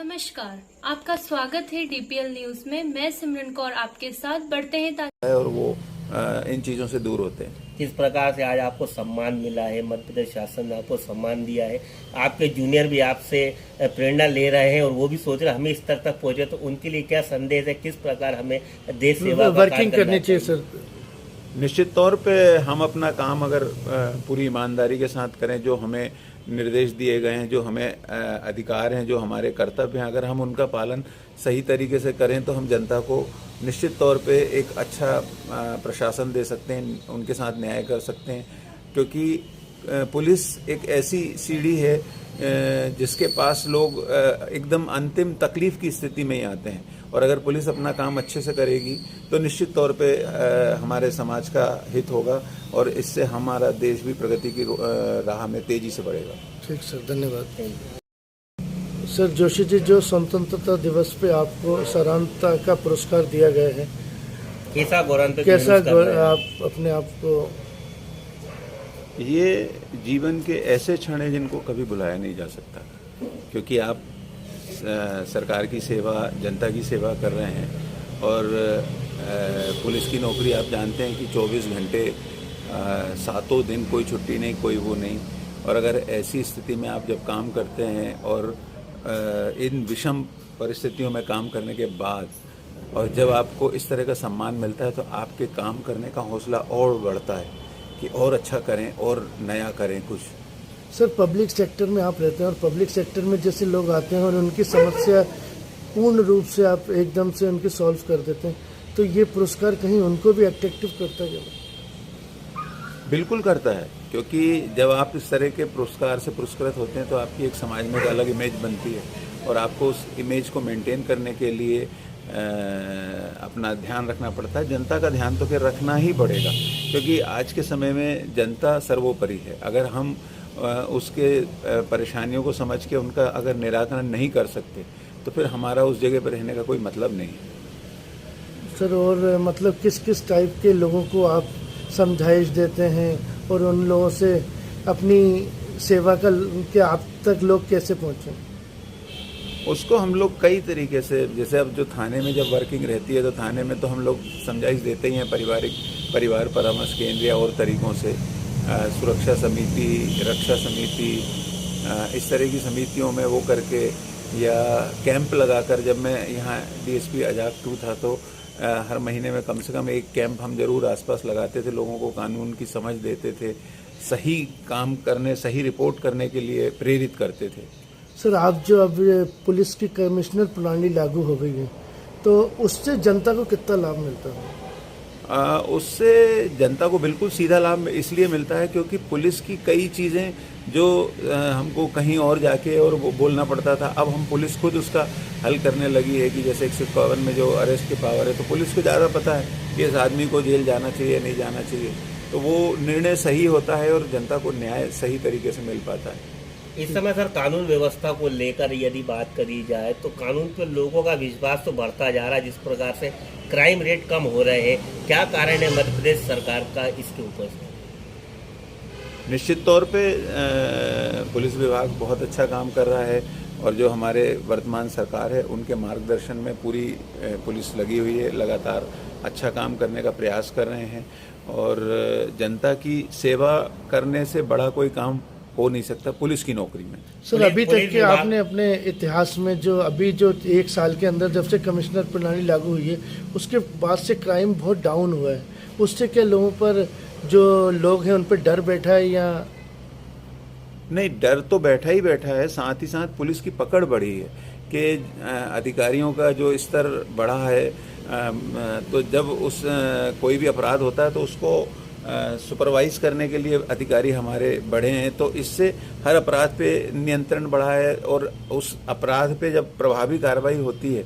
नमस्कार, आपका स्वागत है डीपीएल न्यूज में। मैं सिमरन कौर आपके साथ। बढ़ते हैं और वो इन चीज़ों से दूर होते हैं। किस प्रकार से आज आपको सम्मान मिला है, मध्य प्रदेश शासन ने आपको सम्मान दिया है, आपके जूनियर भी आपसे प्रेरणा ले रहे हैं और वो भी सोच रहे हैं हमें इस तक पहुंचे, तो उनके लिए क्या संदेश है, किस प्रकार हमें देश सेवा वर्किंग करनी चाहिए सर? निश्चित तौर पे हम अपना काम अगर पूरी ईमानदारी के साथ करें, जो हमें निर्देश दिए गए हैं, जो हमें अधिकार हैं, जो हमारे कर्तव्य हैं, अगर हम उनका पालन सही तरीके से करें तो हम जनता को निश्चित तौर पे एक अच्छा प्रशासन दे सकते हैं, उनके साथ न्याय कर सकते हैं। क्योंकि पुलिस एक ऐसी सीढ़ी है जिसके पास लोग एकदम अंतिम तकलीफ की स्थिति में ही आते हैं, और अगर पुलिस अपना काम अच्छे से करेगी तो निश्चित तौर पे हमारे समाज का हित होगा और इससे हमारा देश भी प्रगति की राह में तेजी से बढ़ेगा। ठीक सर, धन्यवाद। सर जोशी जी, जो स्वतंत्रता दिवस पे आपको सराहना का पुरस्कार दिया गया है, कैसा आप अपने आप को? ये जीवन के ऐसे क्षण हैं जिनको कभी बुलाया नहीं जा सकता, क्योंकि आप सरकार की सेवा, जनता की सेवा कर रहे हैं। और पुलिस की नौकरी आप जानते हैं कि 24 घंटे 7 दिन कोई छुट्टी नहीं, कोई वो नहीं। और अगर ऐसी स्थिति में आप जब काम करते हैं और इन विषम परिस्थितियों में काम करने के बाद और जब आपको इस तरह का सम्मान मिलता है तो आपके काम करने का हौसला और बढ़ता है कि और अच्छा करें और नया करें कुछ। सर, पब्लिक सेक्टर में आप रहते हैं और पब्लिक सेक्टर में जैसे लोग आते हैं और उनकी समस्या पूर्ण रूप से आप एकदम से उनकी सॉल्व कर देते हैं, तो ये पुरस्कार कहीं उनको भी अट्रैक्टिव करता है? बिल्कुल करता है, क्योंकि जब आप इस तरह के पुरस्कार से पुरस्कृत होते हैं तो आपकी एक समाज में एक अलग इमेज बनती है, और आपको उस इमेज को मेंटेन करने के लिए अपना ध्यान रखना पड़ता है। जनता का ध्यान तो फिर रखना ही पड़ेगा, क्योंकि आज के समय में जनता सर्वोपरि है। अगर हम उसके परेशानियों को समझ के उनका अगर निराकरण नहीं कर सकते तो फिर हमारा उस जगह पर रहने का कोई मतलब नहीं है। सर, और मतलब किस किस टाइप के लोगों को आप समझाइश देते हैं और उन लोगों से अपनी सेवा का के आप तक लोग कैसे पहुँचें? उसको हम लोग कई तरीके से, जैसे अब जो थाने में जब वर्किंग रहती है तो थाने में तो हम लोग समझाइश देते ही हैं, परिवार परामर्श केंद्र या और तरीकों से, सुरक्षा समिति, रक्षा समिति, इस तरह की समितियों में वो करके, या कैंप लगाकर। जब मैं यहाँ डीएसपी अजाक 2 था तो हर महीने में कम से कम एक कैंप हम जरूर आसपास लगाते थे, लोगों को कानून की समझ देते थे, सही काम करने, सही रिपोर्ट करने के लिए प्रेरित करते थे। सर, आप जो अब पुलिस की कमिश्नर प्रणाली लागू हो गई है, तो उससे जनता को कितना लाभ मिलता है? उससे जनता को बिल्कुल सीधा लाभ इसलिए मिलता है क्योंकि पुलिस की कई चीज़ें जो हमको कहीं और जाके और वो बोलना पड़ता था, अब हम पुलिस खुद उसका हल करने लगी है। कि जैसे 151 में जो अरेस्ट की पावर है, तो पुलिस को ज़्यादा पता है कि इस आदमी को जेल जाना चाहिए नहीं जाना चाहिए, तो वो निर्णय सही होता है और जनता को न्याय सही तरीके से मिल पाता है। इस समय सर कानून व्यवस्था को लेकर यदि बात करी जाए तो कानून पर लोगों का विश्वास तो बढ़ता जा रहा है, जिस प्रकार से क्राइम रेट कम हो रहे हैं, क्या कारण है मध्य प्रदेश सरकार का इसके ऊपर? निश्चित तौर पे पुलिस विभाग बहुत अच्छा काम कर रहा है, और जो हमारे वर्तमान सरकार है उनके मार्गदर्शन में पूरी पुलिस लगी हुई है, लगातार अच्छा काम करने का प्रयास कर रहे हैं। और जनता की सेवा करने से बड़ा कोई काम हो नहीं सकता पुलिस की नौकरी में। सर, अभी तक के आपने अपने इतिहास में जो 1 साल के अंदर जब से कमिश्नर प्रणाली लागू हुई है उसके बाद से क्राइम बहुत डाउन हुआ है, उससे क्या लोगों पर, जो लोग हैं उन पर डर बैठा है या नहीं? डर तो बैठा ही बैठा है, साथ ही साथ पुलिस की पकड़ बढ़ी है कि अधिकारियों का जो स्तर बढ़ा है, तो जब कोई भी अपराध होता है तो उसको सुपरवाइज करने के लिए अधिकारी हमारे बढ़े हैं, तो इससे हर अपराध पे नियंत्रण बढ़ा है, और उस अपराध पे जब प्रभावी कार्रवाई होती है